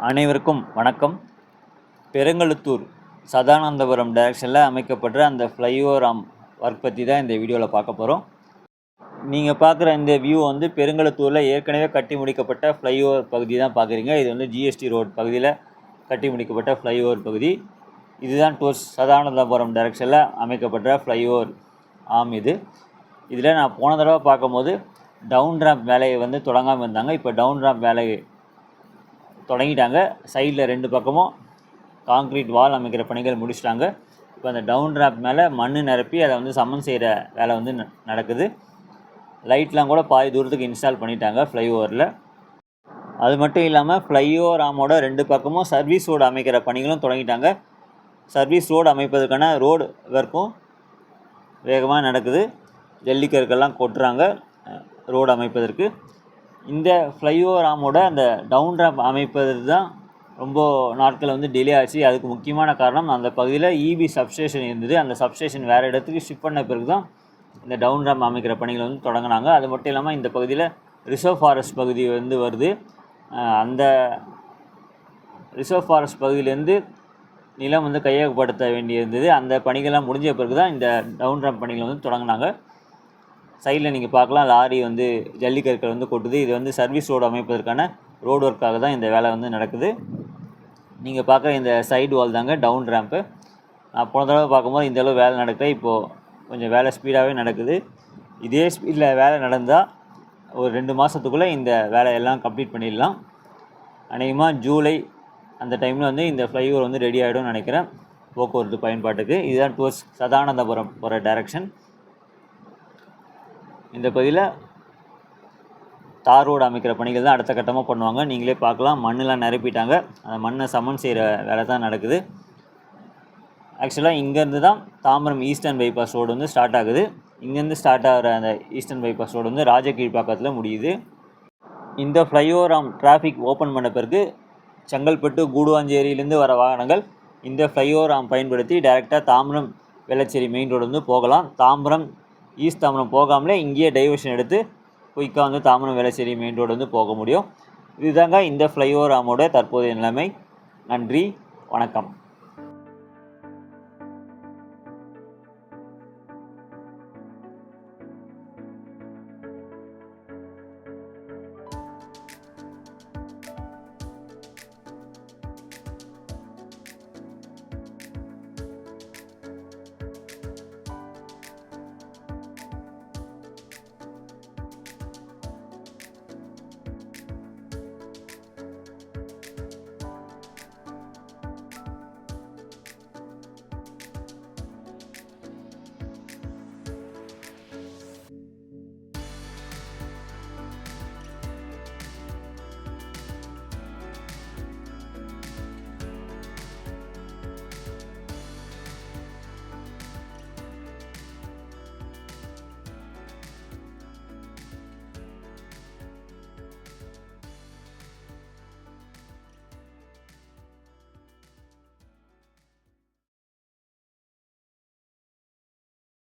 அனைவருக்கும் வணக்கம். பெருங்கழுத்தூர் சதானந்தபுரம் டைரக்ஷனில் அமைக்கப்பட்ட அந்த ஃப்ளைஓவர் ஒர்க் பற்றி தான் இந்த வீடியோவில் பார்க்க போகிறோம். நீங்கள் பார்க்குற இந்த வியூ வந்து பெருங்கழுத்தூரில் ஏற்கனவே கட்டி முடிக்கப்பட்ட ஃப்ளைஓவர் பகுதி தான் பார்க்குறீங்க. இது வந்து ஜிஎஸ்டி ரோட் பகுதியில் கட்டி முடிக்கப்பட்ட ஃப்ளைஓவர் பகுதி. இதுதான் டூர்ஸ் சதானந்தபுரம் டைரக்ஷனில் அமைக்கப்பட்ட ஃப்ளைஓவர் இது. இதில் நான் போன தடவை பார்க்கும்போது டவுன் ரேம்ப் வேலையை வந்து தொடங்காமல் இருந்தாங்க. இப்போ டவுன் ரேம்ப் வேலையை தொடங்கிட்டாங்க. சைடில் 2 பக்கமும் காங்க்ரீட் வால் அமைக்கிற பணிகள் முடிச்சிட்டாங்க. இப்போ அந்த டவுன் ரேம்ப் மேலே மண் நிரப்பி அதை வந்து சமன் செய்கிற வேலை வந்து நடக்குது. லைட்லாம் கூட பாதி தூரத்துக்கு இன்ஸ்டால் பண்ணிட்டாங்க ஃப்ளைஓவரில். அது மட்டும் இல்லாமல் ஃப்ளைஓவர் ஆமோட 2 பக்கமும் சர்வீஸ் ரோடு அமைக்கிற பணிகளும் தொடங்கிட்டாங்க. சர்வீஸ் ரோடு அமைப்பதற்கான ரோடு ஒர்க்கும் வேகமாக நடக்குது. ஜல்லிக்கற்கெல்லாம் கொட்டுறாங்க ரோடு அமைப்பதற்கு. இந்த ஃப்ளைஓவர் ஆமோட அந்த டவுன் ரேம்ப் அமைப்பது தான் ரொம்ப நாட்கள் வந்து டிலே ஆச்சு. அதுக்கு முக்கியமான காரணம் அந்த பகுதியில் இபி சப்ஸ்டேஷன் இருந்தது. அந்த சப்ஸ்டேஷன் வேறு இடத்துக்கு ஷிஃப்ட் பண்ண பிறகு தான் இந்த டவுன் ரேம்ப் அமைக்கிற பணிகள் வந்து தொடங்கினாங்க. அது மட்டும் இல்லாமல் இந்த பகுதியில் ரிசர்வ் ஃபாரஸ்ட் பகுதி வந்து வருது. அந்த ரிசர்வ் ஃபாரஸ்ட் பகுதியிலேருந்து நிலம் வந்து கையகப்படுத்த வேண்டியிருந்தது. அந்த பணிகள்லாம் முடிஞ்ச பிறகு தான் இந்த டவுன் ரேம்ப் பணிகள் வந்து தொடங்கினாங்க. சைடில் நீங்கள் பார்க்கலாம், லாரி வந்து ஜல்லிக்கற்கள் வந்து கொட்டுது. இது வந்து சர்வீஸ் ரோடு அமைப்பதற்கான ரோடு ஒர்க்காக தான் இந்த வேலை வந்து நடக்குது. நீங்கள் பார்க்குற இந்த சைடு வால் தாங்க டவுன் ரேம்ப்பு. நான் போன தடவை பார்க்கும்போது இந்த அளவு வேலை நடக்குது. இப்போது கொஞ்சம் வேலை ஸ்பீடாகவே நடக்குது. இதே ஸ்பீடில் வேலை நடந்தால் ஒரு 2 மாதத்துக்குள்ளே இந்த வேலையெல்லாம் கம்ப்ளீட் பண்ணிடலாம். அநேகமாக ஜூலை அந்த டைமில் வந்து இந்த ஃப்ளைஓவர் வந்து ரெடி ஆகிடும்னு நினைக்கிறேன் போக்குவரத்து பயன்பாட்டுக்கு. இதுதான் டூர்ஸ் சதானந்தபுரம் போகிற டைரக்ஷன். இந்த பகுதியில் தார் ரோடு அமைக்கிற பணிகள் தான் அடுத்த கட்டமாக பண்ணுவாங்க. நீங்களே பார்க்கலாம், மண்ணெலாம் நிரப்பிட்டாங்க. அந்த மண்ணை சமன் செய்கிற வேலை தான் நடக்குது. ஆக்சுவலாக இங்கேருந்து தான் தாம்பரம் ஈஸ்டர்ன் பைபாஸ் ரோடு வந்து ஸ்டார்ட் ஆகுது. இங்கேருந்து ஸ்டார்ட் ஆகிற அந்த ஈஸ்டர்ன் பைபாஸ் ரோடு வந்து ராஜகீழ்ப்பாக்கத்தில் முடியுது. இந்த ஃப்ளைஓவர் டிராஃபிக் ஓப்பன் பண்ண பிறகு செங்கல்பட்டு கூடுவாஞ்சேரியிலேருந்து வர வாகனங்கள் இந்த ஃப்ளைஓவர் பயன்படுத்தி டைரெக்டாக தாம்பரம் வெள்ளச்சேரி மெயின் ரோடு வந்து போகலாம். தாம்பரம் ஈஸ்ட் தாம்பரம் போகாமலே இங்கேயே டைவர்ஷன் எடுத்து குயிக்காக வந்து தாம்பரம் வேளச்சேரி மெயின் ரோடு வந்து போக முடியும். இதுதாங்க இந்த ஃப்ளைஓவர் தற்போதைய நிலைமை. நன்றி, வணக்கம்.